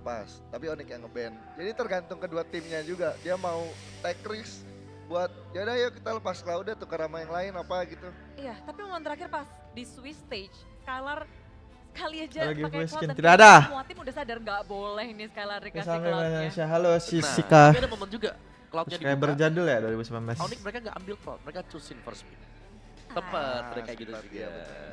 lepas, tapi Onyx yang nge-ban. Jadi tergantung kedua timnya juga, dia mau take risk buat yaudah yuk kita lepas Cloud tukar sama yang lain apa gitu. Iya, tapi momen terakhir pas di Swiss stage, Skylar sekali aja Lagi pakai full Cloud skin. dan Tidak ada. semua tim udah sadar nggak boleh ini Skylar dikasih Sampai Cloudnya. Malaysia. Halo Nah, Sisika. tapi ada momen juga Cloudnya Subscriber dibuka. jadul ya 2019. Onyx mereka nggak ambil Cloud, mereka choosing first pick. Tepat, mereka gitu sempat, juga. iya, betul.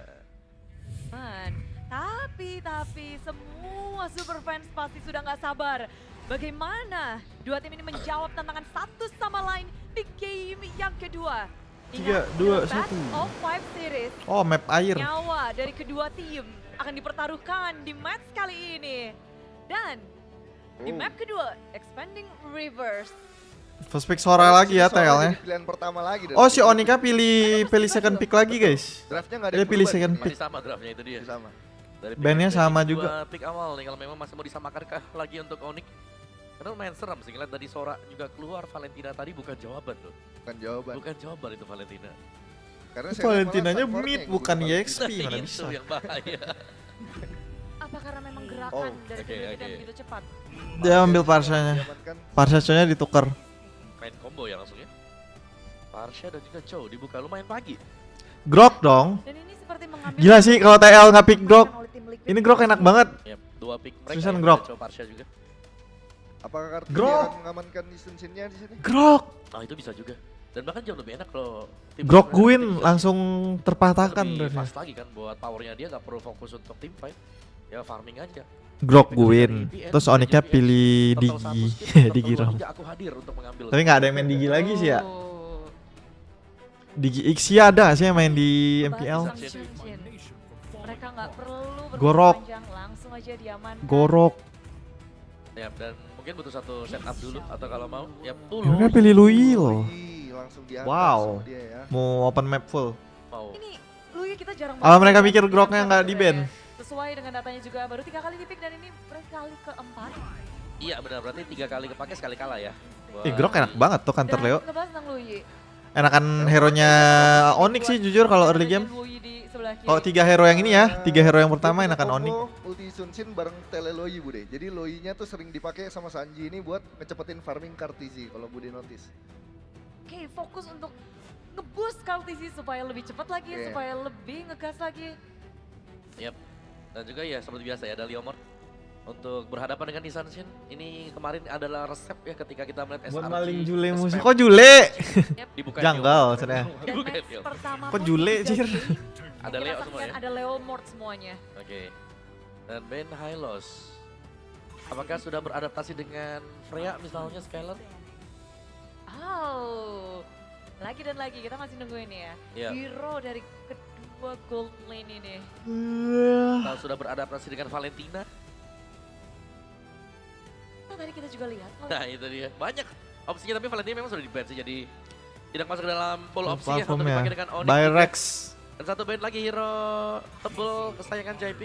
Tapi semua super fans pasti sudah nggak sabar. Bagaimana dua tim ini menjawab tantangan satu sama lain di game yang kedua. 3, 2, dalam 1. Best of 5 series, Oh, map air. nyawa dari kedua tim akan dipertaruhkan di match kali ini. Dan di Oh. map kedua, Expanding Rivers. First pick Sora lagi ya Soalnya TL-nya. jadi pilihan pertama lagi. dari Oh, si tim. Onika pilih second pick lagi, guys. Draftnya nggak ada Dia yang pilih berubah second di sini. Masih sama draftnya itu dia. Masih sama. Dari Bandnya pick sama dua juga. Pick awal nih kalau memang masih mau disamakan lagi untuk Onyx. Karena lumayan seram sih ngeliat dari Sora juga keluar, Valentina tadi bukan jawaban loh. Bukan jawaban. Bukan jawaban itu Valentina. Karena Valentinanya malah mid supportnya bukan yang EXP mana Itu bisa. yang bahaya. Apa karena memang gerakan Oh, dari oke, tim tidak oke. begitu cepat? Dia ambil Parsanya. Diamankan. Parsanya ditukar. Main combo ya langsung ya. Parsha dan juga Chow dibuka lumayan pagi. Grok dong. Dan ini seperti mengambil Gila sih kalau TL nggak pick Grok. oleh tim Liquid. Ini Grok enak banget. Yap, dua pick mereka. Seriusan ya, Grok. Chow Parsha juga. Apakah kartu Grok. akan mengamankan Sin-Sinnya di sini? Grok. Oh itu bisa juga. Dan bahkan jauh lebih enak kalau tim Grok mereka Gwyn tim langsung terpatahkan. lebih Drone-nya. fast lagi kan buat powernya dia gak perlu fokus untuk tim fight. Ya farming aja. Grok Gwyn. Terus Oniknya pilih Total satu Digi. skill, Digi total Rom. 2, aku hadir untuk mengambil. Tapi nggak ada yang main Digi lagi sih ya. Oh. Digi Ixia ada nggak sih yang main di MPL? Bahas Sang Shin. Mereka nggak perlu berpikir Gorok. panjang, langsung aja diamankan. Gorok. Ya, dan mungkin butuh satu setup dulu atau kalau mau ya Mereka pilih Lui loh. Ih, langsung diangkat Wow. sama dia ya. Mau open map full. mau. Ini Lui kita jarang Apa banget mereka lihat mikir di Groknya game nggak di sebenarnya. ban? Sesuai dengan datanya juga baru 3 kali di pick dan ini kali keempat. Iya benar berarti 3 kali kepake sekali kalah ya. Ih, Grok enak banget tuh counter Dan Leo. ngebahas tentang Lui. Enakan hero-nya Onyx sih jujur kalau early game. Lui di sebelah kiri. Kalau 3 hero yang ini ya, 3 hero yang pertama Dia punya enakan combo Onyx. Ulti Sun-Sin bareng Tele Loi Bude. Jadi Loi-nya tuh sering dipakai sama Sanji ini buat ngecepetin farming Kartizi kalau Bude notice. Oke, fokus untuk nge-boost Kaltisi supaya lebih cepat lagi, Iya. supaya lebih ngegas lagi. Yap. Dan juga ya seperti biasa ya ada Leomord untuk berhadapan dengan Nissan Shin. Ini kemarin adalah resep ya ketika kita melihat SRG. Buat maling Jule spam musuh. Kok Jule? dibuka Janggal Leomord. maksudnya. Dan Bukan match Leomord. pertama Kok pun Jule, tiga Jir? game, Ada kita Leo semua saksikan ya? Ada Leo Mort semuanya. Oke. Dan Ben Hylos. Apakah sudah beradaptasi dengan Freya misalnya Skylar? Oh, lagi dan lagi kita masih nungguin ya. Iya. Hero dari kedua gold lane ini. Atau sudah beradaptasi dengan Valentina? Nah, tadi kita juga lihat kalau Nah itu dia. Banyak opsinya tapi Valentina memang sudah di-ban sih jadi tidak masuk ke dalam pool opsi ya untuk Platformnya. dipakai dengan Onyx. Byrex. Dan satu band lagi hero tebel kesayangan JP.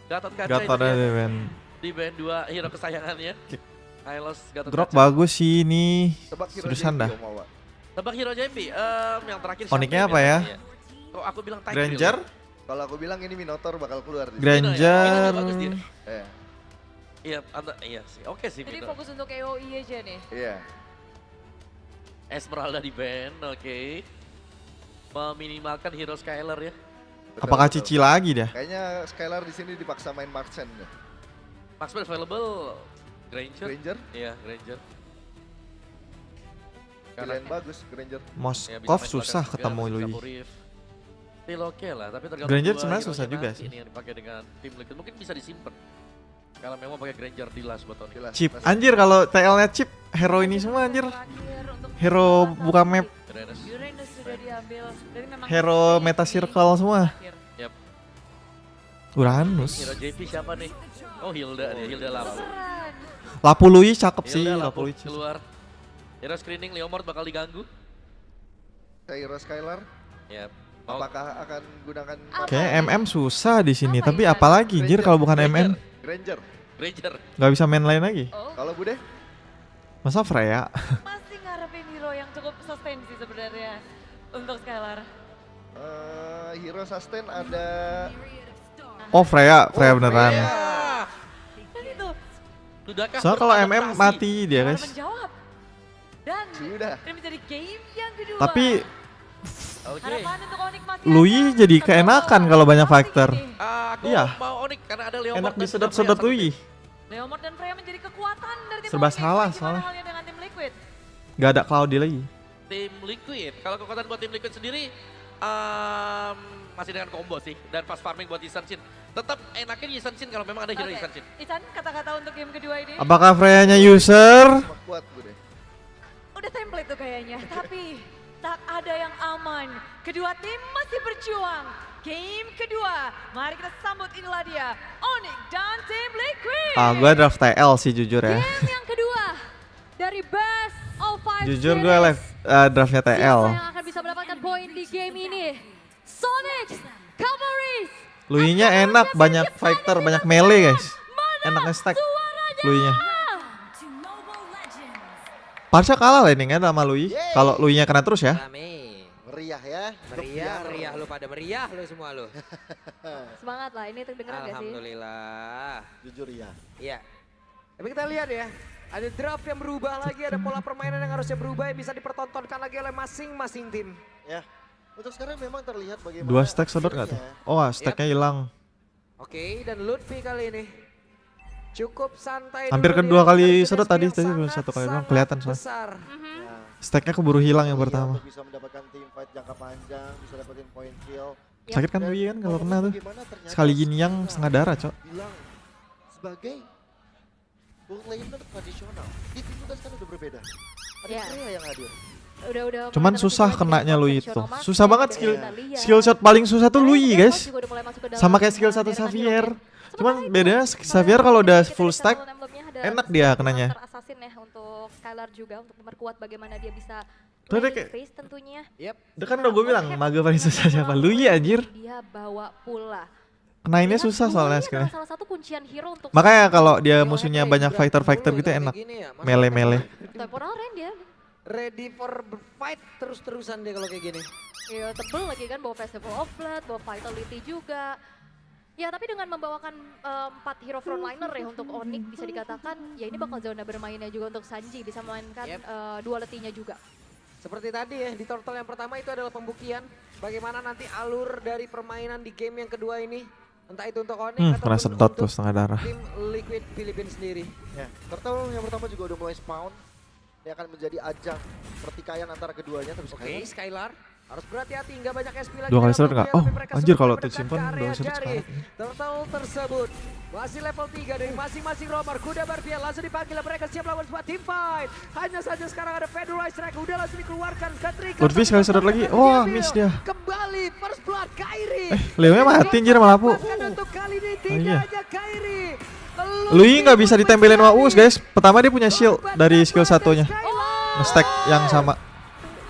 Gatot Kaca Gatot itu dia. ada Ben. Di band 2 hero kesayangannya. Hylos Gatot Grok Kaca. bagus sih ini. Tebak hero Seriusan JP, dah. Om Wawa. Tebak hero JP. Yang terakhir Onyxnya siapa apa ya? biasanya? Kok aku bilang Tigreal. Granger. Kalau aku bilang ini Minotaur bakal keluar. di sini. Granger. Ini bagus dia. Iya. Iya, iya sih. Oke sih jadi Mino. fokus untuk AOE aja nih. Iya. Esmeralda di band, oke. Meminimalkan hero Skylar ya. Betul, Apakah betul. Cici lagi dah? Kayaknya Skylar di sini dipaksa main Marksman deh. Maxwell available. Granger. Granger, Iya, Granger. pilihan bagus Granger. Ya, bisa Moskov main belakang susah juga, ketemu bisa Lui. Capurif. Still oke lah, tapi tergantung Granger dua sebenarnya hero-nya susah juga nanti sih. Ini yang dipakai dengan tim Liquid mungkin bisa disimpan. Kalau memang pakai Granger di last buat Tony. Jelas, Chip. masih- Anjir kalau TL-nya chip hero ini semua anjir. Terakhir untuk Hero kesempatan buka kali. map. Uranus. Uranus sudah diambil. Jadi memang Hero ini meta di circle semua. terakhir. Yap. Uranus. Hero JP siapa nih? Oh Hilda nih, Hilda Lapu. Keren. Lapu Lui cakep sih, Hilda Lapu Lapu Lui. keluar. Hero screening Leomord bakal diganggu. Hero Skylar, Yap. Mau apakah akan gunakan Kayaknya MM susah di sini, Apa tapi ya? apalagi anjir kalau bukan MM Granger? Granger. nggak bisa main lain lagi. Oh, Kalau Bude? Masa Freya? masih ngarepin hero yang cukup sustain sih sebenarnya untuk Skylar. Hero sustain ada Oh Freya, Freya beneran. Ya. Dan itu Sudahkah Soalnya kalau MM beradaptasi? mati dia Harus guys. menjawab. Dan Sudah. ini menjadi game yang kedua. Tapi Oke. harapan untuk Onyx masih Lui ada. jadi Kita keenakan bawa kalau banyak masing fighter. ini. Aku Iya. mau Onyx karena ada Leomord Enak dan disedot-sedot Freya Lui. Leomord dan Freya menjadi kekuatan dari tim Serba Onyx. salah Gimana soalnya. halnya dengan tim Liquid? Gak ada Cloudy lagi. Tim Liquid. Kalau kekuatan buat tim Liquid sendiri masih dengan combo sih dan fast farming buat Yisan Shin. Tetap enaknya di Yisan Shin kalau memang ada hero Oke. Yisan Shin. Ican, kata-kata untuk game kedua ini. Apakah Freya-nya user? Sama kuat gue deh. Udah template tuh kayaknya, tapi tak ada yang aman. Kedua tim masih berjuang. Game kedua, mari kita sambut inilah dia, Onyx dan tim Liquid. Gue draft TL sih jujur ya. Game yang kedua dari Best of Five Jujur gue Series. draftnya TL. Siapa yang akan bisa mendapatkan poin di game ini? Sonic Cavalry. Lui-nya enak, banyak fighter, banyak melee guys. Enaknya stack Lui-nya. Parsha kalah lah ini kan sama Lui. Kalau Lui-nya kena terus ya. Rame. Meriah ya. Meriah, meriah lu pada meriah lu semua lu. Semangat lah, ini terdengar gak sih? Alhamdulillah. Jujur ya. Iya. Tapi kita lihat ya, ada draft yang berubah lagi, ada pola permainan yang harusnya berubah yang bisa dipertontonkan lagi oleh masing-masing tim. Ya. Untuk sekarang memang terlihat bagaimana. 2 stack sedot gak tuh? Oh, stacknya hilang. Oke, dan Lutfi kali ini cukup santai. Hampir dulu kedua dia, kali dengan sedot jenis tadi, yang baru sangat, satu kali doang, sangat kelihatan soalnya. besar. Ya. Stacknya keburu hilang yang Iya, pertama. untuk bisa mendapatkan team fight jangka panjang, bisa dapetin point kill. Sakit kan Dan Lui kan kalau kena tuh. bagaimana ternyata Sekali gini yang Sina setengah darah, Cok. bilang sebagai bot laner tradisional. Di tim udah sekarang udah berbeda. Ada Ya. Freya yang hadir. Udah Cuman mulai susah terbentuk kenanya dari Lui konvensional itu. market, Susah banget dari skill kita lihat. skill shot paling susah tuh Karena Lui Esports guys. juga udah mulai masuk ke dalam, Sama kayak skill satu deretan Xavier. hero. Cuman Sementara bedanya itu, Xavier kalau udah kita full lihat stack kalau emblem-nya ada enak dia kenanya. Counter assassin ya untuk Skylar juga untuk memperkuat bagaimana dia bisa Tuh, dia play kayak- face tentunya. Yep. Udah kan udah gue bilang maga paling susah siapa? Lui anjir. Dia bawa pula. Kenainnya Ya, susah Lui soalnya adalah skillnya. salah satu kuncian hero untuk Makanya kalau dia Yo, musuhnya Henry, banyak berat fighter-fighter mulu gitu kalau enak. kayak gini ya, masa Melee-melee. temporal range dia. Ready for fight terus-terusan dia kalau kayak gini. Ya tebel lagi kan bawa Festival of Blood, bawa Vitality juga. Ya tapi dengan membawakan 4 hero frontliner ya untuk Onyx bisa dikatakan ya ini bakal zona bermainnya juga untuk Sanji bisa memainkan Yep. duality-nya juga. Seperti tadi ya, di turtle yang pertama itu adalah pembuktian bagaimana nanti alur dari permainan di game yang kedua ini. Entah itu untuk Onyx Kena ataupun sedot tuh untuk setengah darah. tim Liquid Philippines sendiri. Ya, turtle yang pertama juga udah mulai spawn. Dia akan menjadi ajang pertikaian antara keduanya. Tapi Oke, Skylar Skylar harus berhati-hati, nggak banyak SP lagi. 2 kali dalam sedot tubuh nggak? ya, Oh, tapi mereka anjir sudah kalau mendekat tuh simpen ke 2 area sedot Jari. sekarang. Turtle tersebut masih level 3 dari masing-masing romer. Kuda Barbiel langsung dipanggil, mereka siap lawan sebuah team fight. Hanya saja sekarang ada Federal Strike, udah langsung dikeluarkan ke Trigger. Lutfi sekali sedot lagi. Wah, miss dia. Kembali first blood Kairi. Leonya mati anjir malah pu. Bahkan untuk kali ini tidak iya. hanya Kairi. Lui nggak bisa ditempelin Waus guys. Pertama dia punya shield dari skill satunya. Nge-stack yang sama.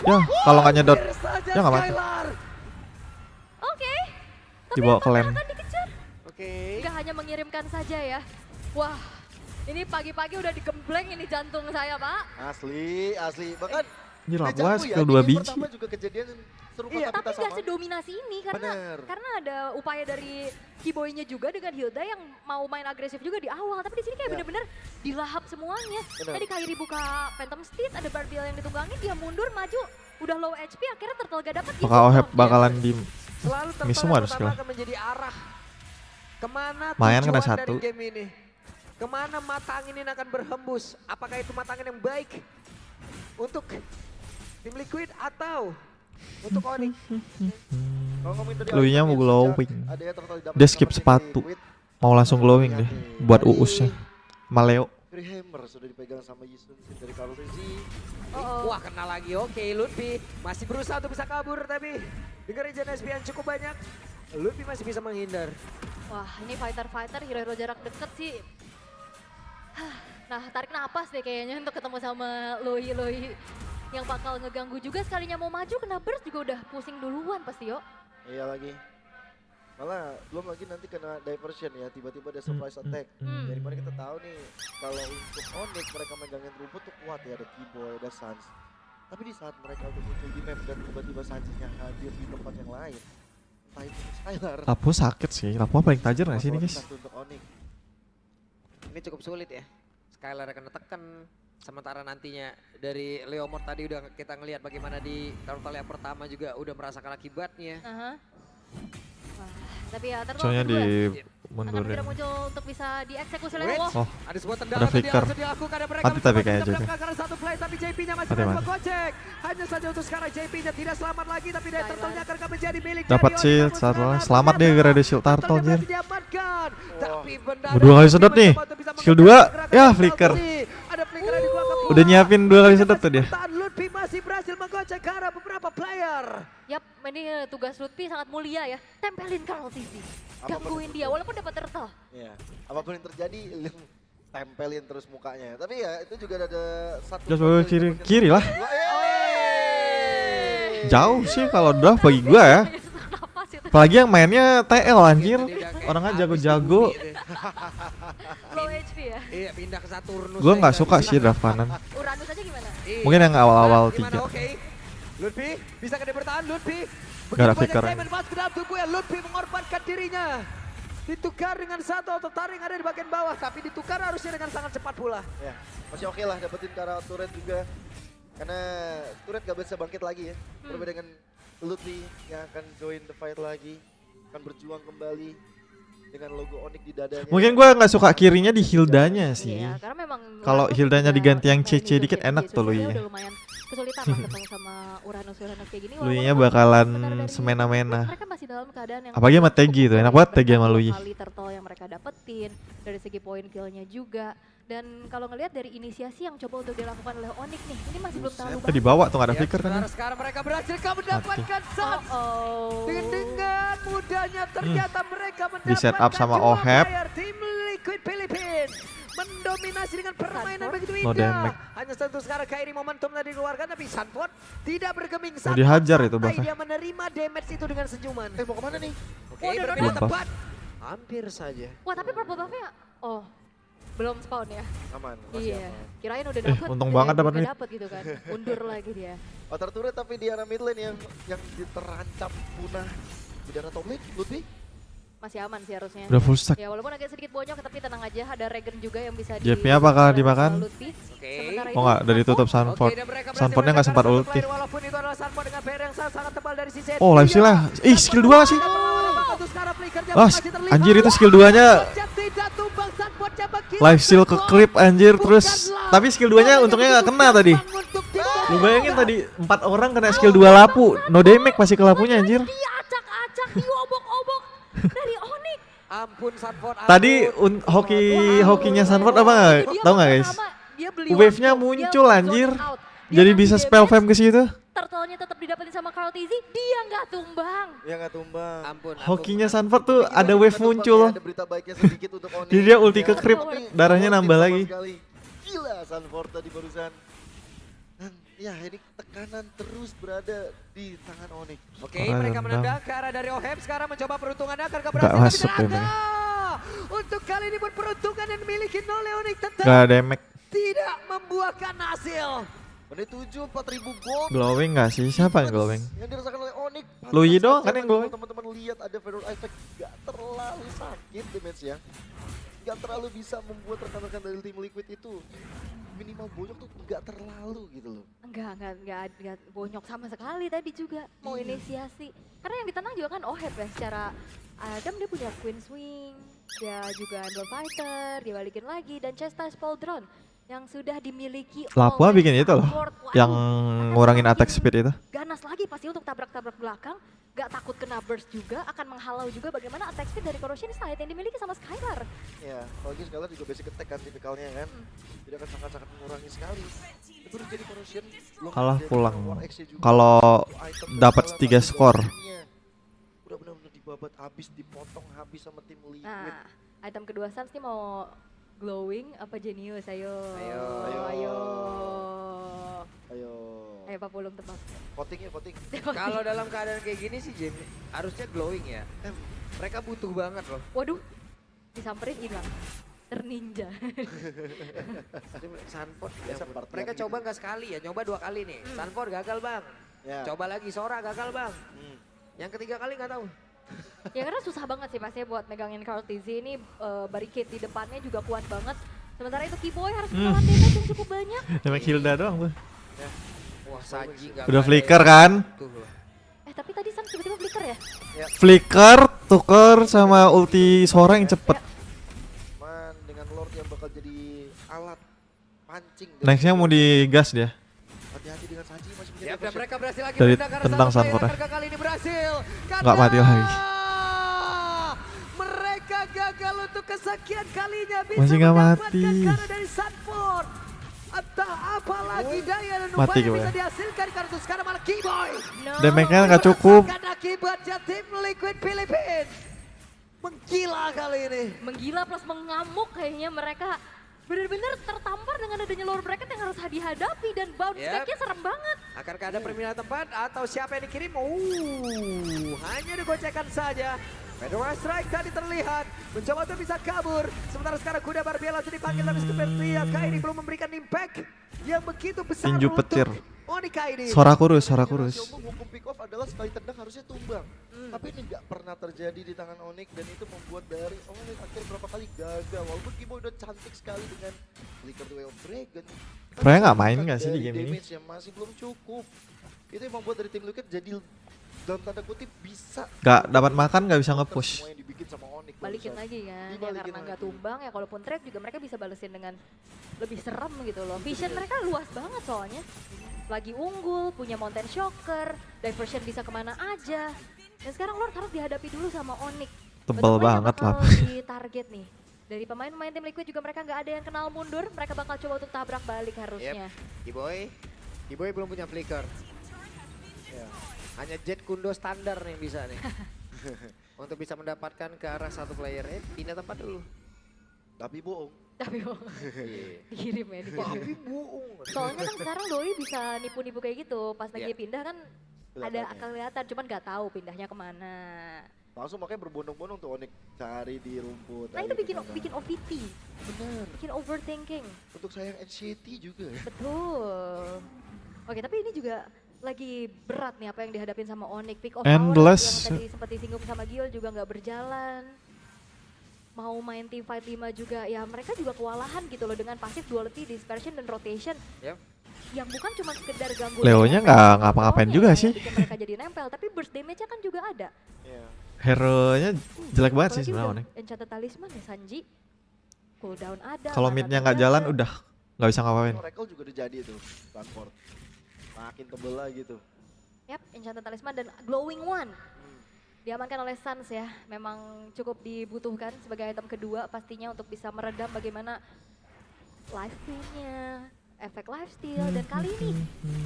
Ya, kalau nggak nyedot, ya nggak mati. Oke. Dibawa ke lane. Akan dikejar. Oke. Nggak hanya mengirimkan saja ya. Wah, ini pagi-pagi udah digembleng ini jantung saya, Pak. asli, asli. Bahkan Anjir lah Deja gua vu ya, skill di 2 game biji. pertama juga kejadian serupa Iya, tapi Tapi tak nggak sama. sedominasi ini Bener. karena ada upaya dari Keyboy-nya juga dengan Hilda yang mau main agresif juga di awal. Tapi di sini kayak Ya. bener-bener dilahap semuanya. Bener. Tadi Kairi buka Phantom Steed, ada Barbiel yang ditunggangin, dia mundur maju. Udah low HP, akhirnya turtle gak dapet. Maka Ohep bakalan di Selalu Miss turtle semua yang harus pertama skill. akan menjadi arah kemana Mayan tujuan kena dari satu. game ini. Kemana mata angin ini akan berhembus. Apakah itu mata angin yang baik untuk tim Liquid atau untuk Onyx? Kalau ngomongin tadi Lui-nya item mau yang glowing. sejak ada ya turtle didapat Dia skip sama tim sepatu. Liquid, Mau langsung glowing deh buat Dari Uusnya. Sama Leo. Free Hammer sudah dipegang sama Yisun dari Carlos Rizzi. Oh, Wah, kena lagi. Oke, Lutfi masih berusaha untuk bisa kabur tapi dengan regen SP yang cukup banyak, Lutfi masih bisa menghindar. Wah, ini fighter-fighter, hero-hero jarak deket sih. Nah, tarik napas deh kayaknya untuk ketemu sama Loi yang bakal ngeganggu juga sekalinya mau maju kena burst juga udah pusing duluan pasti yo. Iya lagi. Malah belum lagi nanti kena diversion ya, tiba-tiba ada surprise attack. Dari mana kita tahu nih kalau untuk Onyx mereka megangin rumput tuh kuat ya, ada Keyboy, ada Sans. Tapi di saat mereka udah muncul di map dan tiba-tiba Sansnya hadir di tempat yang lain, entah itu Skylar. Lapu sakit sih. Lapu paling tajir nggak sih ini guys? Satu untuk Onyx. Ini cukup sulit ya. Skylar akan tekan. Sementara nantinya dari Leomord tadi udah kita ngelihat bagaimana di turtle yang pertama juga udah merasakan akibatnya. Wah, tapi ya Turtle Soalnya kedua di akan mundurin. segera muncul untuk bisa dieksekusi oleh Wait. Wolf. Oh, Ada sebuah ada tendangan tadi flicker. langsung dilakukan dan mereka Mati tapi mencoba kayaknya untuk JP. karena satu play tapi JP-nya masih Mati, berhasil mati. menggocek. Hanya saja untuk sekarang JP-nya tidak selamat lagi tapi dari turtle-nya akan menjadi milik dapat dari shield Onyx. satu. Selamat dia gara ada shield turtle Turtle-nya anjir. berhasil diamankan. Tapi benda Dua kali sedot nih. Skill 2. Ya, flicker. Ada flicker yang dikeluarkan. Udah nyiapin 2 kali sedot tuh dia. Lutfi masih berhasil menggocek ke arah beberapa player. Yap, ini tugas Lutfi sangat mulia ya. Tempelin Carl TV. Apapun Gangguin yang dia walaupun dapat turtle. Iya, apapun yang terjadi, lu tempelin terus mukanya. Tapi ya itu juga ada satu. Just bawa kiri, kiri lah. Yeay. Jauh sih kalau draft bagi gua ya. Napas itu. Apalagi yang mainnya TL anjir. Orangnya jago-jago. Low HP ya. Iya, pindah ke Saturnus. Gua nggak suka sih draft kanan. Uranus aja gimana? Mungkin yang awal-awal Gimana? 3. Oke. Lutfi, bisa dia bertahan Lutfi? Gak ada Begitu banyak flicker. diamond masuk ke dalam tubuhnya, Lutfi mengorbankan dirinya. Ditukar dengan satu auto taring ada di bagian bawah, tapi ditukar harusnya dengan sangat cepat pula. Ya, masih oke lah dapetin Kara turret juga. Karena turret gak bisa bangkit lagi ya. Berbeda dengan Lutfi yang akan join the fight lagi. Akan berjuang kembali dengan logo Onyx di dadanya. Mungkin gua nggak suka kirinya di Hildanya sih. Iya, karena memang Kalau Uranus Hildanya juga diganti yang main CC di dikit game enak game tuh sebelumnya Lui-nya. udah lumayan kesulitan lah ketemu sama Uranus kayak gini. Lui-nya Walaupun bakalan sebenarnya dari semena-mena. mereka masih dalam keadaan yang Apalagi sama cukup Tegi tuh, enak baik. banget Tegi Banyak sama Lui. kali turtle yang mereka dapetin dari segi poin kill-nya juga. Dan kalau ngelihat dari inisiasi yang coba untuk dilakukan oleh Onyx nih, ini masih belum terlalu Tadi dibawa tuh nggak ada Ya, flicker kan. saudara, sekarang mereka berhasil mendapatkan Suns. Oh. Dengan mudahnya ternyata mereka mendapatkan Di set up sama dua Oheb. player tim Liquid Philippines. Mendominasi dengan permainan Sanford. begitu No indah. damage. Hanya satu sekarang Kairi momentum tadi dikeluarkan tapi Sanford tidak bergeming. Mau dihajar itu Santai, bahkan. dia menerima damage itu dengan senyuman. Mau kemana nih? Oke, Oh, berpindah Belum tepat. Hampir saja. Wah, tapi purple buff-nya oh belum spawn ya. Aman, masih Iya, aman. kirain udah dapet. untung banget dapat mid. Dapet gitu kan. Mundur lagi dia. Outer turret tapi di arah mid lane yang terancam punah. Di daerah top lane, Lutfi. Masih aman sih harusnya. Udah full stack. Ya walaupun agak sedikit bonyok tapi tenang aja, ada Regen juga yang bisa Jepnya apakah oleh dimakan? Lutfi. Oke. Sementara Oh nggak, dari tutup Oke, Sanford. dan mereka berhasil Sanfordnya nggak sempat mendapatkan satu ulti. player, walaupun itu adalah Sanford dengan player yang sangat tebal dari sisi Oh, live steal lah. Ih, skill 2 sih. Ah, anjir itu skill 2-nya live steal ke clip anjir terus. Tapi skill 2-nya untungnya nggak kena tadi. Lu bayangin tadi 4 orang kena skill 2 lapu. No damage pasti ke lapunya anjir. Dia acak-acak, diobok-obok dari Onyx. Ampun Sanford. Tadi hokinya Sanford apa nggak? Dia Tahu nggak guys? pertama, dia beli Wave-nya waktu, muncul, dia anjir. zone out. Dia Jadi ngasih bisa damage, spell fam ke situ. Turtle-nya tetap didapetin sama Carl Tizzy, dia nggak tumbang. Ya nggak tumbang. Ampun. Hokinya Sanford tuh ada wave muncul. Ada berita baiknya sedikit untuk Onyx. Jadi dia ulti ke Ya, creep, tapi darahnya Onyx nambah sama lagi. sekali. Gila Sanford tadi barusan. Dan ya ini tekanan terus berada di tangan Onyx. Oke, Orang mereka nendang. menendang ke arah dari Oheb sekarang mencoba peruntungannya akan Nggak berhasil. masuk tapi ini. ternyata untuk kali ini pun peruntungan yang dimiliki oleh Onyx tetap Gak ada damage. tidak membuahkan hasil. Menit 7, 4.000 gold. Glowing gak sih? Siapa yang glowing? Yang dirasakan oleh Onyx. Lui Pantas doang saja kan yang kalau glowing. Teman-teman lihat ada Federal Effect gak terlalu sakit damage ya. Gak terlalu bisa membuat rekan-rekan dari tim Liquid itu minimal bonyok tuh gak terlalu gitu loh. Enggak bonyok sama sekali tadi juga mau inisiasi. Karena yang ditendang juga kan Oheb ya secara Adam dia punya Queen Swing, dia juga Handle Fighter, dia balikin lagi dan Chastise Pauldron yang sudah dimiliki Lapua oleh bikin itu loh, Sanford. Waduh, yang akan ngurangin semakin attack speed itu. ganas lagi pasti untuk tabrak-tabrak belakang, gak takut kena burst juga, akan menghalau juga bagaimana attack speed dari Corrosion Slide yang dimiliki sama Skylar. Ya, apalagi Skylar juga basic attack kan tipikalnya kan. Jadi akan sangat-sangat mengurangi sekali. Itu udah jadi corrosion. belum Kalah jadi pulang. War X-nya juga. Kalau Item dapat dan 3 segala skor. macamnya. Udah benar-benar dibabat habis, dipotong habis sama tim Liquid. Nah, item kedua Suns nih mau glowing apa Genius? Ayo. Ayo. Ayo. Ayo. Ayo Pak Pulung tebak. Voting ya, voting. Kalau dalam keadaan kayak gini sih Jamie harusnya glowing ya. Mereka butuh banget loh. Waduh, disamperin hilang. Terninja. Tadi Sanford Ya, ya, seperti mereka yang coba nggak sekali ya, nyoba 2 kali nih. Sanford gagal bang. Ya. Coba lagi Sora gagal bang. Hmm. Yang ketiga kali nggak tahu. Ya karena susah banget sih pastinya buat megangin Carl Tizzy ini barricade di depannya juga kuat banget. Sementara itu Keyboy harus menelan damage yang cukup banyak. Damage Hilda doang tuh. Wah, Sanji nggak Udah ada flicker yang- kan? Tuh loh. Tapi tadi Sans tiba-tiba flicker ya? Flicker, tuker sama ulti Sora yang cepet. Man, dengan Lord yang bakal jadi alat pancing. dari Nextnya mau digas dia. Hati-hati dengan Sanji masih punya Ya, dan diversion. mereka berhasil lagi Dari menendang tentang satu player. Sanford ya. Mereka kali ini berhasil. Nggak mati lagi. Mereka gagal untuk kesekian kalinya bisa Masih nggak mendapatkan mati. karena dari Sanford. Entah apa lagi daya dan Mati upaya gue. bisa dihasilkan karena sekarang malah Keyboy. No. Damage-nya nggak cukup. Merasakan akibatnya tim Liquid Philippines. Menggila kali ini. Menggila plus mengamuk kayaknya mereka benar-benar tertampar dengan adanya Lord Bracket yang harus dihadapi dan bounce Yep. back-nya serem banget. Akankah ada permintaan tempat atau siapa yang dikirim? Hanya digocekan saja. Fedora Strike tadi terlihat mencoba untuk bisa kabur. Sementara sekarang kuda Barbie langsung dipanggil tapi seperti ini belum memberikan impact yang begitu besar Tinju untuk petir. Onika ini. Sora kurus. Hukum pick off adalah sekali tendang harusnya tumbang. Tapi ini nggak pernah terjadi di tangan Onyx dan itu membuat dari Onyx akhirnya berapa kali gagal. Walaupun Keyboy udah cantik sekali dengan Flicker the Way of Dragon. Freya nggak main nggak sih di game ini? Damage yang masih belum cukup. Itu yang membuat dari tim Liquid jadi dalam tanda kutip bisa Gak dapat makan, gak bisa counter nge-push. semua yang dibikin sama Onyx Balikin barusan. lagi kan, ya Dibalikin karena nggak lagi. tumbang ya kalaupun trade juga mereka bisa balesin dengan lebih serem gitu loh. Vision mereka luas banget soalnya. Lagi unggul, punya Mountain Shocker, diversion bisa kemana aja. Dan sekarang Lord harus dihadapi dulu sama Onyx. Tebal Bentuknya banget bakal lah. di target nih. Dari pemain-pemain tim Liquid juga mereka nggak ada yang kenal mundur. Mereka bakal coba untuk tabrak balik harusnya. Keyboy belum punya flicker. Ya. Hanya Jet Kundo standar yang bisa nih. Untuk bisa mendapatkan ke arah satu player. Pindah tempat dulu. Tapi bohong. Tapi oh, dikirim ya, dikirim. Tapi bohong. Soalnya kan sekarang Doi bisa nipu-nipu kayak gitu. Pas lagi Iya. pindah kan ada Kelihatannya. akan kelihatan, cuman nggak tahu pindahnya kemana. Langsung makanya berbondong-bondong tuh Onyx cari di rumput. Nah cari itu di bikin mana. bikin OVT, Bener. bikin overthinking. Untuk sayang NCT juga ya. Betul. Oke, tapi ini juga lagi berat nih apa yang dihadapin sama Onyx. Pick of Endless. power yang tadi sempat disinggung sama Gil juga nggak berjalan. Mau main team fight 5 juga, ya mereka juga kewalahan gitu loh dengan pasif duality, dispersion, dan rotation. Yep. Yang bukan cuma sekedar ganggu. Leonya damage nggak sama ngapa-ngapain hero-nya juga yang sih. bikin mereka jadi nempel, tapi burst damage-nya kan juga ada. Iya. Hero-nya jelek banget sih Apalagi sebenarnya udah Onyx. Enchanted Talisman ya Sanji. Cooldown ada. Kalau mana midnya nggak ada. jalan udah nggak bisa ngapain. Oracle juga udah jadi tuh. Stanford. Makin tebel lagi tuh. Yap, Enchanted Talisman dan Glowing One. Diamankan oleh Sans ya. Memang cukup dibutuhkan sebagai item kedua pastinya untuk bisa meredam bagaimana life steal-nya, efek lifesteal. Dan kali ini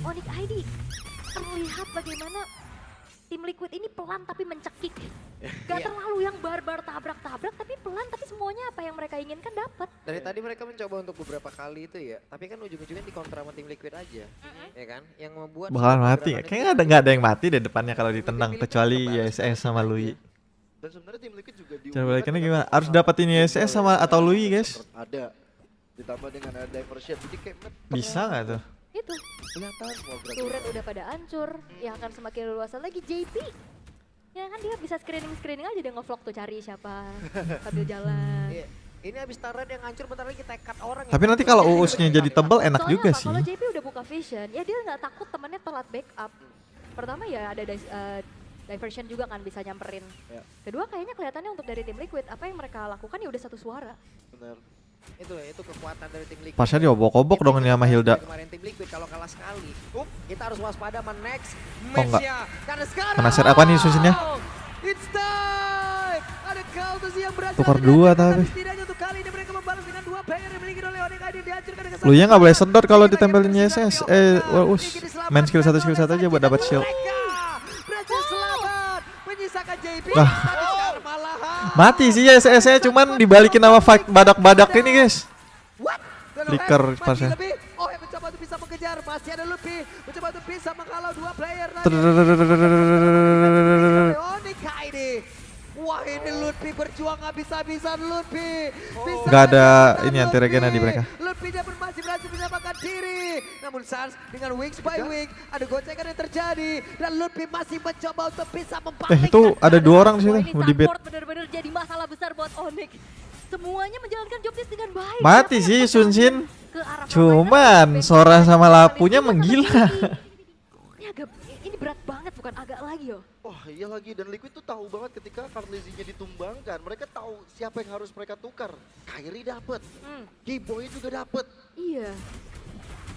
Onyx ID terlihat bagaimana tim Liquid ini pelan tapi mencekik. Gak terlalu yang barbar tabrak-tabrak tapi pelan tapi semuanya apa yang mereka inginkan dapat. Dari tadi mereka mencoba untuk beberapa kali itu ya. Tapi kan ujung-ujungnya di kontra sama tim Liquid aja. Ya kan? Yang membuat Bakalan semua mati. pergerakan itu- Kayaknya nggak ada yang mati deh depannya kalau ditendang kecuali ISS sama Lui. Dan sebenarnya tim Liquid juga Cara balikannya gimana? Harus dapetin ISS sama atau Lui guys. Ada. Ditambah dengan ada diversion. Jadi kayak Bisa nggak tuh? Itu, kelihatan semua gerak. turret udah pada hancur, yang akan semakin leluasa lagi JP. Ya kan dia bisa screening aja dia ngevlog tuh cari siapa sambil jalan. Iya. Ini abis turret yang hancur bentar lagi tekad orang. Tapi nanti kalau uusnya jadi tebel enak Soalnya juga apa? sih. Kalau JP udah buka vision, ya dia nggak takut temannya telat backup. Pertama ya ada diversion juga kan bisa nyamperin. Ya. Kedua kayaknya kelihatannya untuk dari tim Liquid apa yang mereka lakukan ya udah satu suara. Bener. Itu kekuatan dari tim Liquid. Pasnya diobok-obok dong ini sama Hilda. Kemarin tim Liquid kalau kalah sekali, kita harus waspada sama next Oh, enggak. match-nya. Karena sekarang Penasir apa nih susunnya? It's time. Ada Kautus yang berhasil Tukar dihancurkan, dua tapi. setidaknya untuk kali ini mereka membalas dengan 2 player yang dimiliki oleh Onyx ID dihancurkan dengan Lunya nggak boleh sedot kalau Kita ditempelin yang ISS. bersinar Us. Main skill 1 aja buat dapat shield. Mereka berhasil selamat menyisakan JP. Wah. Tapi sekarang malahan. Mati sih ISS-nya cuman dibalikin sama fight badak-badak ini guys. What? Flicker Masih pasnya. lebih. Oh, yang mencoba untuk bisa mengejar. Masih ada Luffy. Mencoba untuk bisa menghalau 2 player lagi. Onyx ID. Wah, ini Luffy berjuang habis-habisan Luffy. Bisa Nggak ada mendapatkan ini anti regena di mereka. Luffy dia pun masih berhasil menyelamatkan diri. Namun Sans dengan wings by wing ada gocekan yang terjadi dan Luffy masih mencoba untuk bisa membalikkan. Itu ada 2 orang di Wah situ ini mau di bait. support bener-bener jadi masalah besar buat Onyx. semuanya menjalankan job desk dengan baik. Mati Siapa sih yang Sun Shin. ke arah Cuman frontliner, Sora sama Liquid Lapunya juga menggila. ini berat banget bukan agak lagi yo. Wah iya lagi, dan Liquid tuh tahu banget ketika Karlezinya ditumbangkan. Mereka tahu siapa yang harus mereka tukar. Kairi dapet, Keyboy juga dapet. Iya.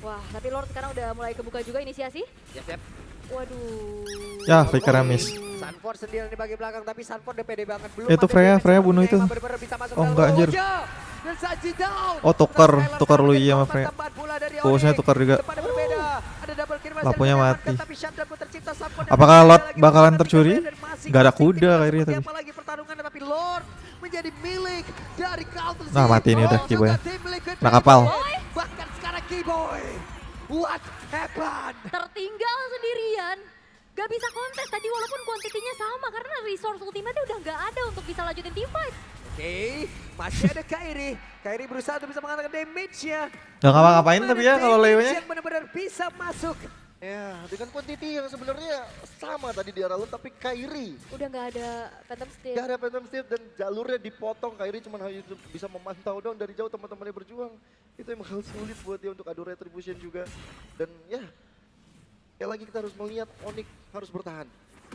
Wah, tapi Lord sekarang udah mulai kebuka juga inisiasi. Yep. Waduh. Ya, Faker miss. Sanford sendirian di bagian belakang, tapi Sanford udah pede banget. Belum Itu ada Freya damage bunuh itu. yang bener-bener bisa masuk Oh, dalam enggak, anjir. wajah. Dan Sanji down. Oh, tukar Lui sama Freya. Tambahan pula dari Pulsnya Onyx. tukar juga. Tempatnya berbeda. Ada double kill masih Lapunya ada mati. tapi shutdown pun tercipta. Sanford Apakah dan Lord lagi bakalan bersama tercuri? dan masih Gak ada konsisten kuda seperti Kairi tadi. apa lagi pertarungan, tapi Lord menjadi milik dari Counter Nah, mati ini udah Keyboy. Nah, Nah, kapal. Bahkan sekarang Keyboy. What happened? Tertinggal sendirian. Gak bisa kontes tadi walaupun kuantitinya sama karena resource ultimate udah gak ada untuk bisa lanjutin team fight. Oke, masih ada Kairi. Kairi berusaha untuk bisa mengatakan damage-nya. Gak ngapa-ngapain tapi ya kalau Leonya. Yang benar-benar bisa masuk. Ya, dengan quantity yang sebenarnya sama tadi di arah lu, tapi Kairi. Udah gak ada Phantom Steel. Gak ada Phantom Steel dan jalurnya dipotong. Kairi cuma hanya bisa memantau doang dari jauh, teman-temannya berjuang. Itu emang hal sulit buat dia untuk adu retribution juga. Dan ya, sekali lagi kita harus melihat Onyx harus bertahan.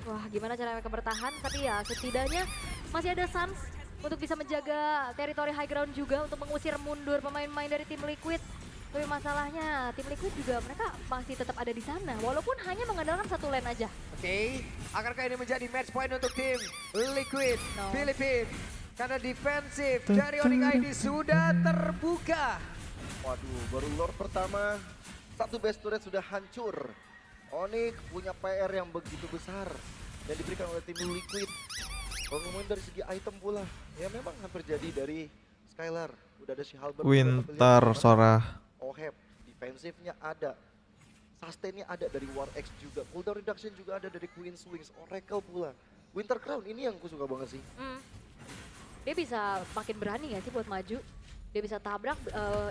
Wah, gimana cara mereka bertahan, tapi ya setidaknya masih ada Suns untuk bisa menjaga teritori high ground juga untuk mengusir mundur pemain-pemain dari tim Liquid. Tapi masalahnya tim Liquid juga mereka masih tetap ada di sana walaupun hanya mengandalkan satu lane aja. Oke, akankah ini menjadi match point untuk tim Liquid No. Philippines? Karena defensif dari Onyx ID sudah terbuka. Waduh, baru Lord pertama, satu base turret sudah hancur. Onyx punya PR yang begitu besar yang diberikan oleh tim Liquid. Kalau ngomongin dari segi item pula, ya memang hampir jadi dari Skylar. Udah ada si Halberd, Winter, Sora. Oheb, defensifnya ada. Sustainnya ada dari War X juga. Cooldown reduction juga ada dari Queen's Wings, Oracle pula. Winter Crown ini yang aku suka banget sih. Dia bisa makin berani gak sih buat maju? Dia bisa tabrak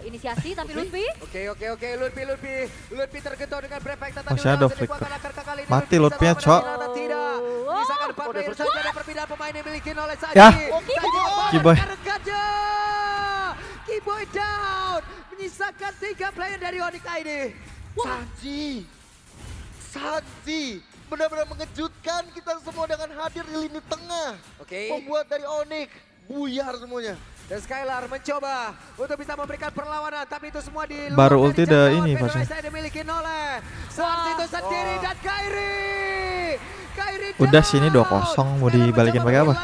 inisiasi tapi Lutfi. Oke, Lutfi tergentong dengan Prefecta tadi. Masih ada udah flicker. dikuatkan akar kali ini. Mati Lutfi Lutfi-nya, bisa Cok. selamatkan tidak. Misalkan 4 player saja ada perpindahan pemain yang dimiliki oleh Sanji. Ya. Keyboy. Keyboy. Keyboy down. Menyisakan 3 player dari Onyx ID. Sanji benar-benar mengejutkan kita semua dengan hadir di lini tengah. Oke. Membuat dari Onyx buyar semuanya. Dan Skylar mencoba untuk bisa memberikan perlawanan, tapi itu semua di luar Baru dari ulti udah jangkauan ini Pedro pasnya. yang dimiliki oleh Sans itu sendiri dan Kairi. Udah sini 2-0 mau dibalikin pakai apa?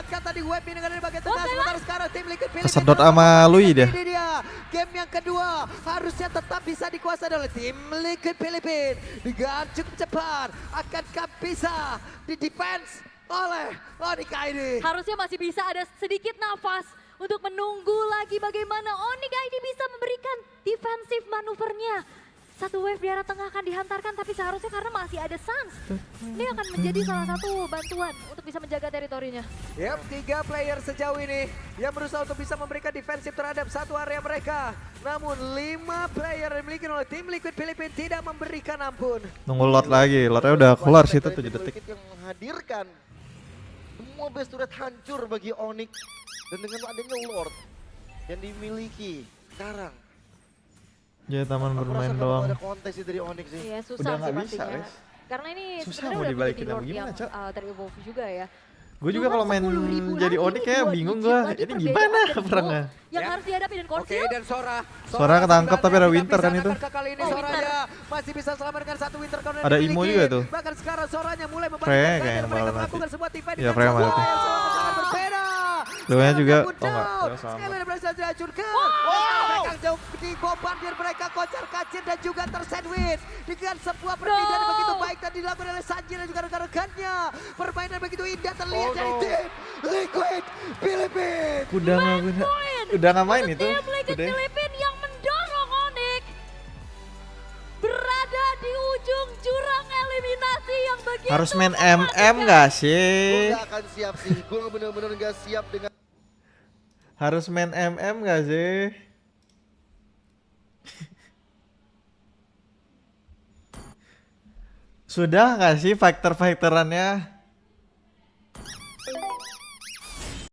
Kesedot sama Lui dia. Game yang kedua harusnya tetap bisa dikuasai oleh tim Liquid Philippines dengan cukup cepat. Akankah bisa di defense oleh Onyx ID? Harusnya masih bisa ada sedikit nafas untuk menunggu lagi bagaimana Onyx ID bisa memberikan defensif manuvernya. Satu wave di arah tengah akan dihantarkan tapi seharusnya karena masih ada Suns. Ini akan menjadi salah satu bantuan untuk bisa menjaga teritorinya. Yap, 3 player sejauh ini yang berusaha untuk bisa memberikan defensif terhadap satu area mereka. Namun 5 player yang dimiliki oleh tim Liquid Philippines tidak memberikan ampun. Nunggu lot lagi. Lotnya udah keluar situ 7 detik. Yang menghadirkan semua base turret hancur bagi Onyx. Dan dengan adanya Lord yang dimiliki sekarang. Ya taman Aku bermain rasa kalau doang. ada kontes sih dari Onyx sih. Iya susah Udah sih nggak bisa, pastinya. guys. Karena ini Susah sebenarnya mau udah dibalikin menjadi apa Lord gimana, yang Cok? ter-evolve juga ya. Gue juga Cuman kalau main 10.000 jadi lagi Onyx ini kayak 2 bingung digit gue. lagi Ini perbedaan gimana dan perangnya? yang Ya. harus dihadapi dan Oke, Corsil. dan Sora ketangkap tapi ada tidak Winter bisa kan itu. angkat kali ini Oh, Soranya Winter. masih bisa selamat dengan 1 Winter Crown yang Ada dimiliki. Imo juga tuh. Bahkan sekarang Soranya mulai Freya membalikkan kayak keadaan, mereka malah melakukan mati. sebuah defense Iya, Freya dengan mati. yang sangat berbeda. Leonya juga, Sekarang oh enggak, down. Leo sama. Sekali berhasil dihancurkan. Mereka jauh dibombardir, mereka kocar kacir dan juga tersandwich dengan sebuah perpindahan yang begitu baik tadi dilakukan oleh Sanji dan juga rekan-rekannya. Permainan begitu indah terlihat dari tim Liquid Philippines. Udah nggak main itu. Tim Liquid Udah. Philippines yang mendorong Onyx berada di ujung jurang eliminasi yang begitu Harus main MM nggak Gue sih? gak akan siap sih. Gue bener-bener gak siap dengan Harus main MM nggak sih? Sudah nggak sih fighter-fighterannya?